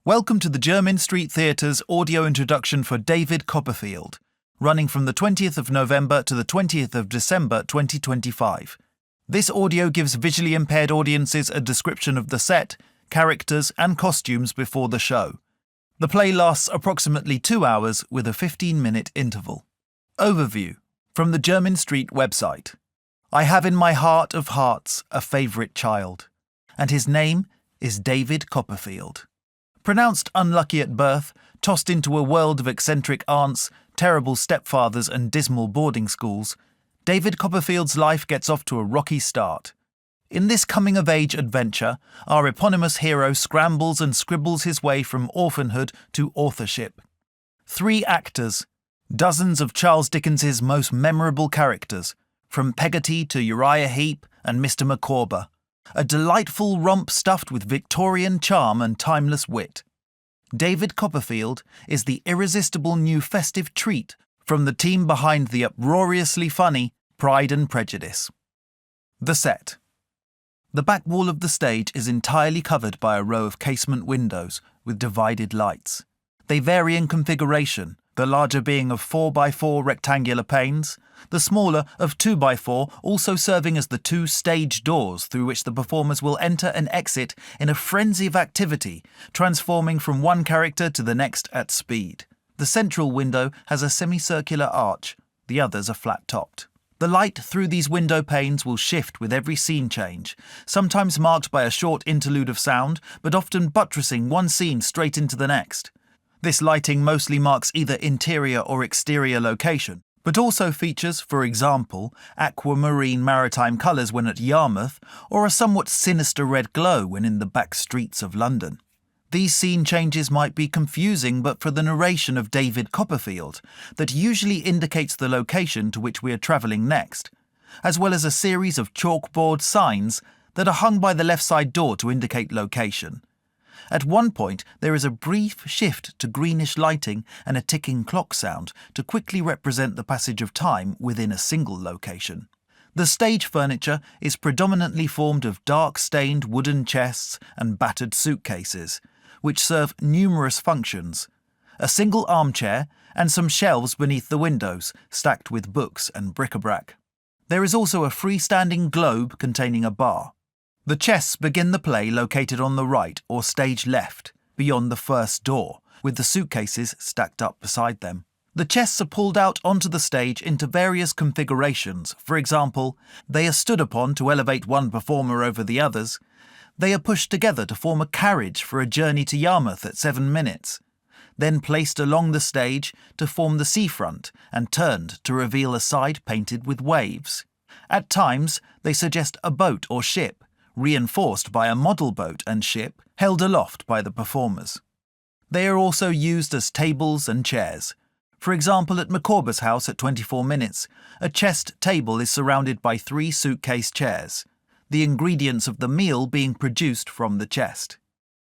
Welcome to the Jermyn Street Theatre's audio introduction for David Copperfield, running from the 20th of November to the 20th of December 2025. This audio gives visually impaired audiences a description of the set, characters and costumes before the show. The play lasts approximately 2 hours with a 15-minute interval. Overview from the Jermyn Street website. I have in my heart of hearts a favourite child, and his name is David Copperfield. Pronounced unlucky at birth, tossed into a world of eccentric aunts, terrible stepfathers and dismal boarding schools, David Copperfield's life gets off to a rocky start. In this coming-of-age adventure, our eponymous hero scrambles and scribbles his way from orphanhood to authorship. 3 actors, dozens of Charles Dickens's most memorable characters, from Peggotty to Uriah Heep and Mr. Micawber. A delightful romp stuffed with Victorian charm and timeless wit. David Copperfield is the irresistible new festive treat from the team behind the uproariously funny Pride and Prejudice. The set. The back wall of the stage is entirely covered by a row of casement windows with divided lights. They vary in configuration, the larger being of 4x4 rectangular panes, the smaller of 2x4 also serving as the 2 stage doors through which the performers will enter and exit in a frenzy of activity, transforming from one character to the next at speed. The central window has a semicircular arch, the others are flat-topped. The light through these window panes will shift with every scene change, sometimes marked by a short interlude of sound, but often buttressing one scene straight into the next. This lighting mostly marks either interior or exterior location, but also features, for example, aquamarine maritime colours when at Yarmouth, or a somewhat sinister red glow when in the back streets of London. These scene changes might be confusing, but for the narration of David Copperfield, that usually indicates the location to which we are travelling next, as well as a series of chalkboard signs that are hung by the left side door to indicate location. At one point, there is a brief shift to greenish lighting and a ticking clock sound to quickly represent the passage of time within a single location. The stage furniture is predominantly formed of dark-stained wooden chests and battered suitcases, which serve numerous functions. A single armchair and some shelves beneath the windows, stacked with books and bric-a-brac. There is also a freestanding globe containing a bar. The chests begin the play located on the right or stage left, beyond the first door, with the suitcases stacked up beside them. The chests are pulled out onto the stage into various configurations. For example, they are stood upon to elevate one performer over the others. They are pushed together to form a carriage for a journey to Yarmouth at 7 minutes, then placed along the stage to form the seafront and turned to reveal a side painted with waves. At times, they suggest a boat or ship, reinforced by a model boat and ship held aloft by the performers. They are also used as tables and chairs. For example, at Micawber's house at 24 minutes, a chest table is surrounded by 3 suitcase chairs, the ingredients of the meal being produced from the chest.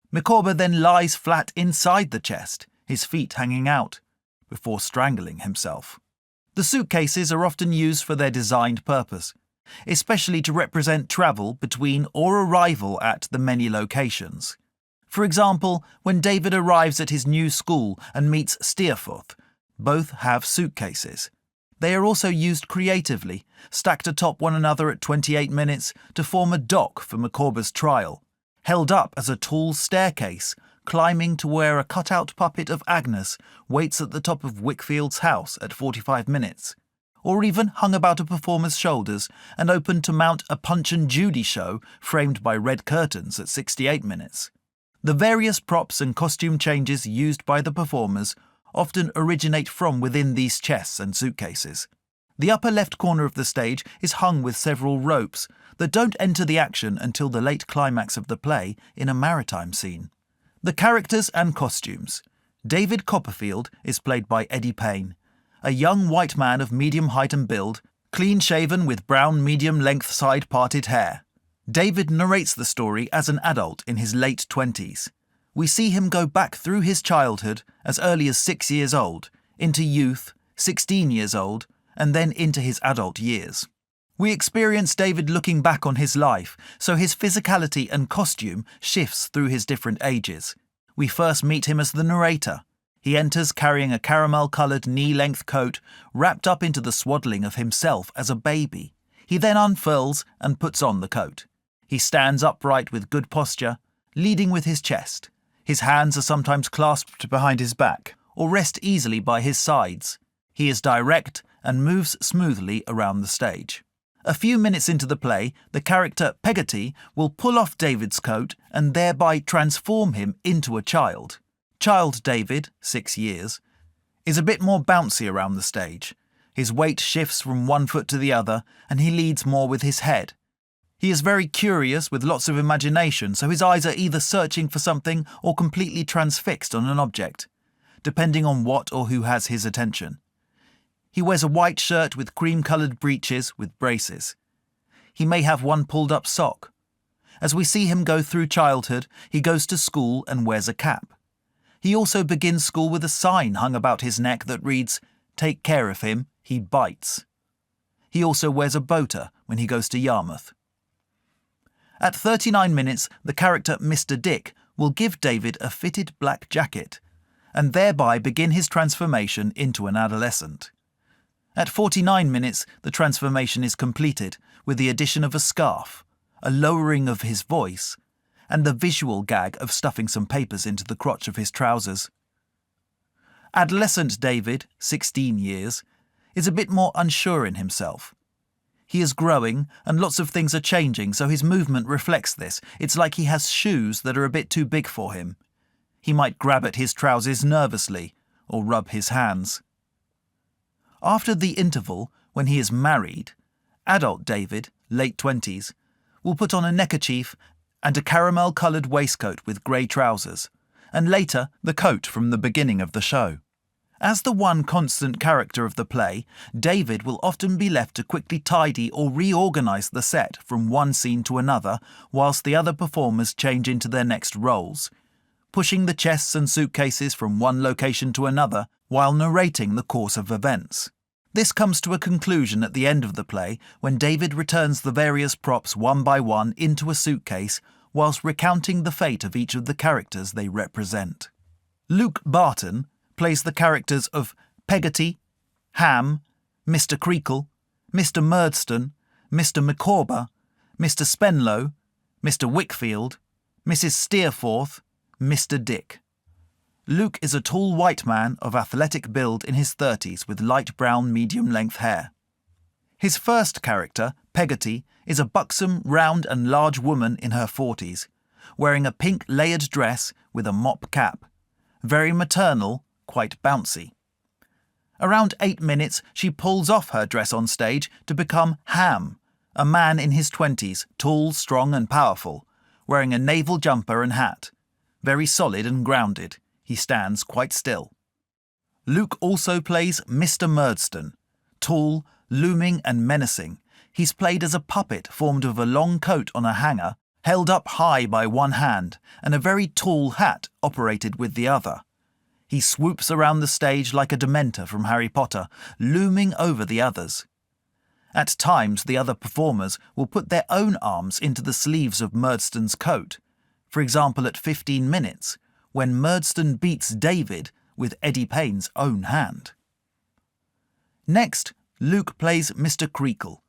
Micawber then lies flat inside the chest, his feet hanging out, before strangling himself. The suitcases are often used for their designed purpose, especially to represent travel between or arrival at the many locations. For example, when David arrives at his new school and meets Steerforth, both have suitcases. They are also used creatively, stacked atop one another at 28 minutes to form a dock for Micawber's trial, held up as a tall staircase, climbing to where a cut-out puppet of Agnes waits at the top of Wickfield's house at 45 minutes. Or even hung about a performer's shoulders and open to mount a Punch and Judy show framed by red curtains at 68 minutes. The various props and costume changes used by the performers often originate from within these chests and suitcases. The upper left corner of the stage is hung with several ropes that don't enter the action until the late climax of the play in a maritime scene. The characters and costumes. David Copperfield is played by Eddie Payne, a young white man of medium height and build, clean-shaven with brown medium-length side-parted hair. David narrates the story as an adult in his late 20s. We see him go back through his childhood, as early as 6 years old, into youth, 16 years old, and then into his adult years. We experience David looking back on his life, so his physicality and costume shifts through his different ages. We first meet him as the narrator. He enters carrying a caramel-coloured knee-length coat wrapped up into the swaddling of himself as a baby. He then unfurls and puts on the coat. He stands upright with good posture, leading with his chest. His hands are sometimes clasped behind his back or rest easily by his sides. He is direct and moves smoothly around the stage. A few minutes into the play, the character Peggotty will pull off David's coat and thereby transform him into a child. Child David, 6 years, is a bit more bouncy around the stage. His weight shifts from one foot to the other and he leads more with his head. He is very curious with lots of imagination, so his eyes are either searching for something or completely transfixed on an object, depending on what or who has his attention. He wears a white shirt with cream-coloured breeches with braces. He may have one pulled-up sock. As we see him go through childhood, he goes to school and wears a cap. He also begins school with a sign hung about his neck that reads, "Take care of him, he bites." He also wears a boater when he goes to Yarmouth. At 39 minutes, the character Mr. Dick will give David a fitted black jacket and thereby begin his transformation into an adolescent. At 49 minutes, the transformation is completed with the addition of a scarf, a lowering of his voice, and the visual gag of stuffing some papers into the crotch of his trousers. Adolescent David, 16 years, is a bit more unsure in himself. He is growing and lots of things are changing, so his movement reflects this. It's like he has shoes that are a bit too big for him. He might grab at his trousers nervously or rub his hands. After the interval, when he is married, adult David, late 20s, will put on a neckerchief and a caramel-coloured waistcoat with grey trousers, and later the coat from the beginning of the show. As the one constant character of the play, David will often be left to quickly tidy or reorganise the set from one scene to another whilst the other performers change into their next roles, pushing the chests and suitcases from one location to another while narrating the course of events. This comes to a conclusion at the end of the play when David returns the various props one by one into a suitcase whilst recounting the fate of each of the characters they represent. Luke Barton plays the characters of Peggotty, Ham, Mr. Creakle, Mr. Murdstone, Mr. Micawber, Mr. Spenlow, Mr. Wickfield, Mrs. Steerforth, Mr. Dick. Luke is a tall white man of athletic build in his 30s with light brown medium-length hair. His first character, Peggotty, is a buxom, round and large woman in her 40s, wearing a pink layered dress with a mop cap. Very maternal, quite bouncy. Around 8 minutes, she pulls off her dress on stage to become Ham, a man in his 20s, tall, strong and powerful, wearing a naval jumper and hat. Very solid and grounded. He stands quite still. Luke also plays Mr. Murdstone. Tall, looming and menacing, he's played as a puppet formed of a long coat on a hanger, held up high by one hand, and a very tall hat operated with the other. He swoops around the stage like a Dementor from Harry Potter, looming over the others. At times, the other performers will put their own arms into the sleeves of Murdstone's coat, for example at 15 minutes, when Murdstone beats David with Eddie Payne's own hand. Next, Luke plays Mr. Creakle,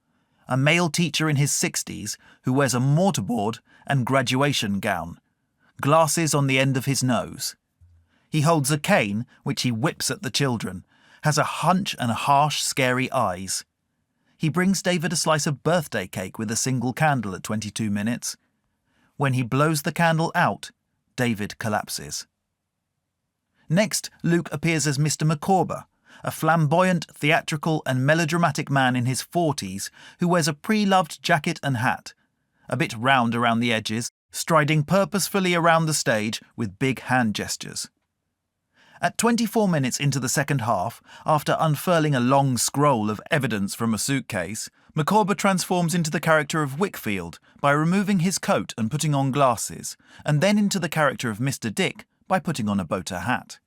a male teacher in his 60s who wears a mortarboard and graduation gown, glasses on the end of his nose. He holds a cane, which he whips at the children, has a hunch and harsh, scary eyes. He brings David a slice of birthday cake with a single candle at 22 minutes. When he blows the candle out, David collapses. Next, Luke appears as Mr. Micawber, a flamboyant, theatrical and melodramatic man in his 40s who wears a pre-loved jacket and hat, a bit round around the edges, striding purposefully around the stage with big hand gestures. At 24 minutes into the second half, after unfurling a long scroll of evidence from a suitcase, Micawber transforms into the character of Wickfield by removing his coat and putting on glasses, and then into the character of Mr. Dick by putting on a boater hat.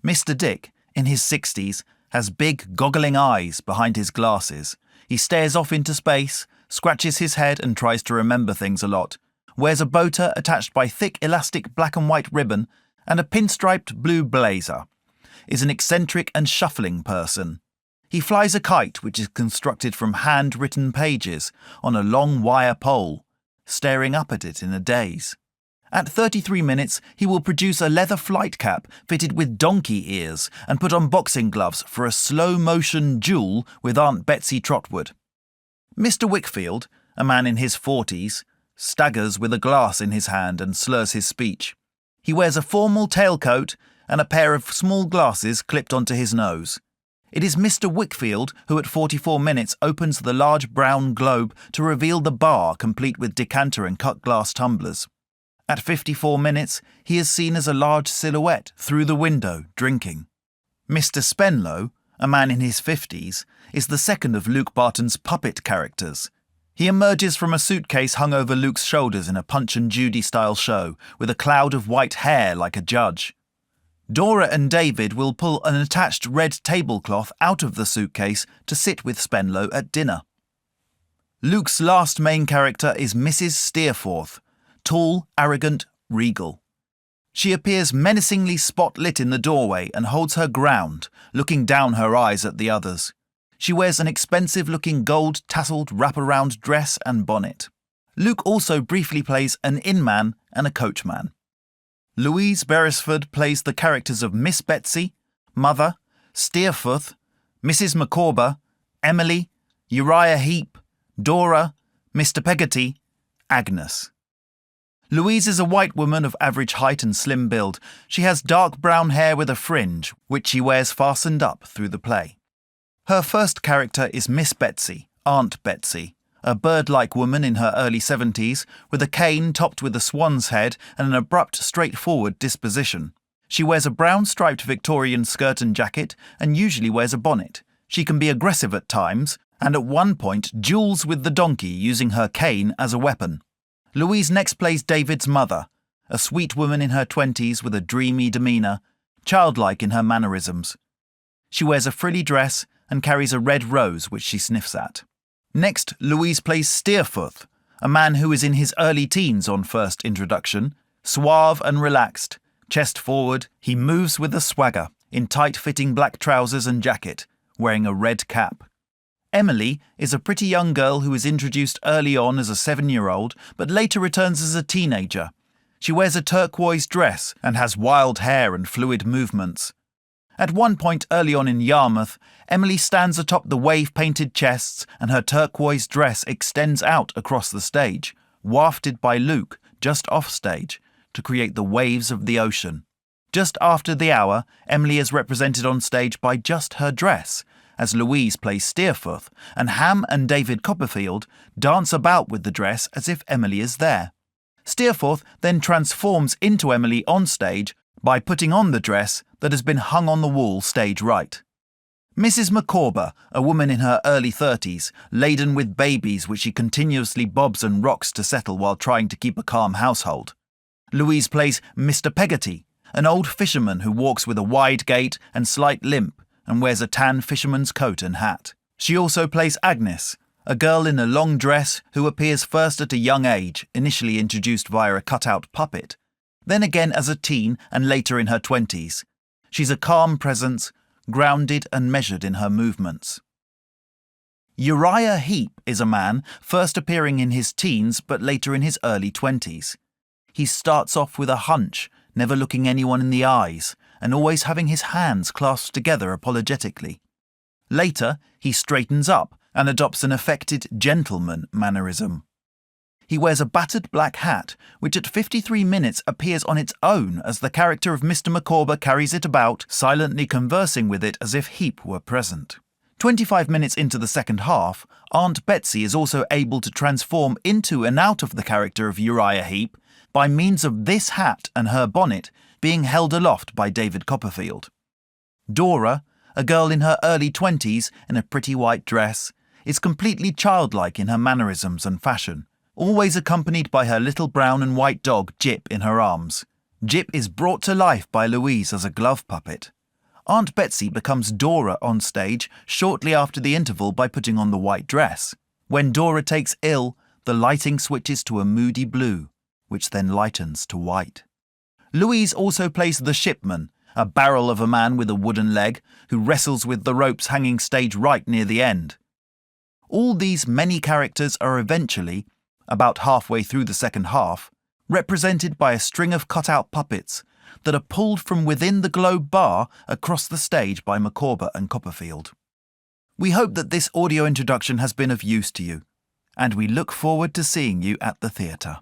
Mr. Dick, in his 60s, has big, goggling eyes behind his glasses. He stares off into space, scratches his head and tries to remember things a lot, wears a boater attached by thick elastic black and white ribbon, and a pinstriped blue blazer, is an eccentric and shuffling person. He flies a kite which is constructed from handwritten pages on a long wire pole, staring up at it in a daze. At 33 minutes, he will produce a leather flight cap fitted with donkey ears and put on boxing gloves for a slow-motion duel with Aunt Betsy Trotwood. Mr. Wickfield, a man in his 40s, staggers with a glass in his hand and slurs his speech. He wears a formal tailcoat and a pair of small glasses clipped onto his nose. It is Mr. Wickfield who at 44 minutes opens the large brown globe to reveal the bar complete with decanter and cut glass tumblers. At 54 minutes, he is seen as a large silhouette through the window, drinking. Mr. Spenlow, a man in his 50s, is the second of Luke Barton's puppet characters. He emerges from a suitcase hung over Luke's shoulders in a Punch and Judy-style show, with a cloud of white hair like a judge. Dora and David will pull an attached red tablecloth out of the suitcase to sit with Spenlow at dinner. Luke's last main character is Mrs. Steerforth, tall, arrogant, regal. She appears menacingly spot-lit in the doorway and holds her ground, looking down her eyes at the others. She wears an expensive-looking gold-tasselled wraparound dress and bonnet. Luke also briefly plays an inman and a coachman. Louise Beresford plays the characters of Miss Betsy, Mother, Steerforth, Mrs. Micawber, Emily, Uriah Heep, Dora, Mr. Peggotty, Agnes. Louise is a white woman of average height and slim build. She has dark brown hair with a fringe, which she wears fastened up through the play. Her first character is Miss Betsy, Aunt Betsy, a bird-like woman in her early 70s, with a cane topped with a swan's head and an abrupt, straightforward disposition. She wears a brown striped Victorian skirt and jacket and usually wears a bonnet. She can be aggressive at times, and at one point duels with the donkey using her cane as a weapon. Louise next plays David's mother, a sweet woman in her 20s with a dreamy demeanour, childlike in her mannerisms. She wears a frilly dress and carries a red rose which she sniffs at. Next, Louise plays Steerforth, a man who is in his early teens on first introduction, suave and relaxed, chest forward. He moves with a swagger, in tight-fitting black trousers and jacket, wearing a red cap. Emily is a pretty young girl who is introduced early on as a 7-year-old, but later returns as a teenager. She wears a turquoise dress and has wild hair and fluid movements. At one point early on in Yarmouth, Emily stands atop the wave-painted chests and her turquoise dress extends out across the stage, wafted by Luke just off stage, to create the waves of the ocean. Just after the hour, Emily is represented on stage by just her dress, as Louise plays Steerforth, and Ham and David Copperfield dance about with the dress as if Emily is there. Steerforth then transforms into Emily on stage by putting on the dress that has been hung on the wall stage right. Mrs. Micawber, a woman in her early 30s, laden with babies which she continuously bobs and rocks to settle while trying to keep a calm household. Louise plays Mr. Peggotty, an old fisherman who walks with a wide gait and slight limp, and wears a tan fisherman's coat and hat. She also plays Agnes, a girl in a long dress who appears first at a young age, initially introduced via a cut-out puppet, then again as a teen and later in her 20s. She's a calm presence, grounded and measured in her movements. Uriah Heep is a man first appearing in his teens but later in his early 20s. He starts off with a hunch, never looking anyone in the eyes, and always having his hands clasped together apologetically. Later, he straightens up and adopts an affected gentleman mannerism. He wears a battered black hat, which at 53 minutes appears on its own as the character of Mr. Micawber carries it about, silently conversing with it as if Heep were present. 25 minutes into the second half, Aunt Betsy is also able to transform into and out of the character of Uriah Heep by means of this hat and her bonnet being held aloft by David Copperfield. Dora, a girl in her early 20s in a pretty white dress, is completely childlike in her mannerisms and fashion, always accompanied by her little brown and white dog Jip in her arms. Jip is brought to life by Louise as a glove puppet. Aunt Betsy becomes Dora on stage shortly after the interval by putting on the white dress. When Dora takes ill, the lighting switches to a moody blue, which then lightens to white. Louise also plays the shipman, a barrel of a man with a wooden leg who wrestles with the ropes hanging stage right near the end. All these many characters are eventually, about halfway through the second half, represented by a string of cut-out puppets that are pulled from within the globe bar across the stage by Micawber and Copperfield. We hope that this audio introduction has been of use to you, and we look forward to seeing you at the theatre.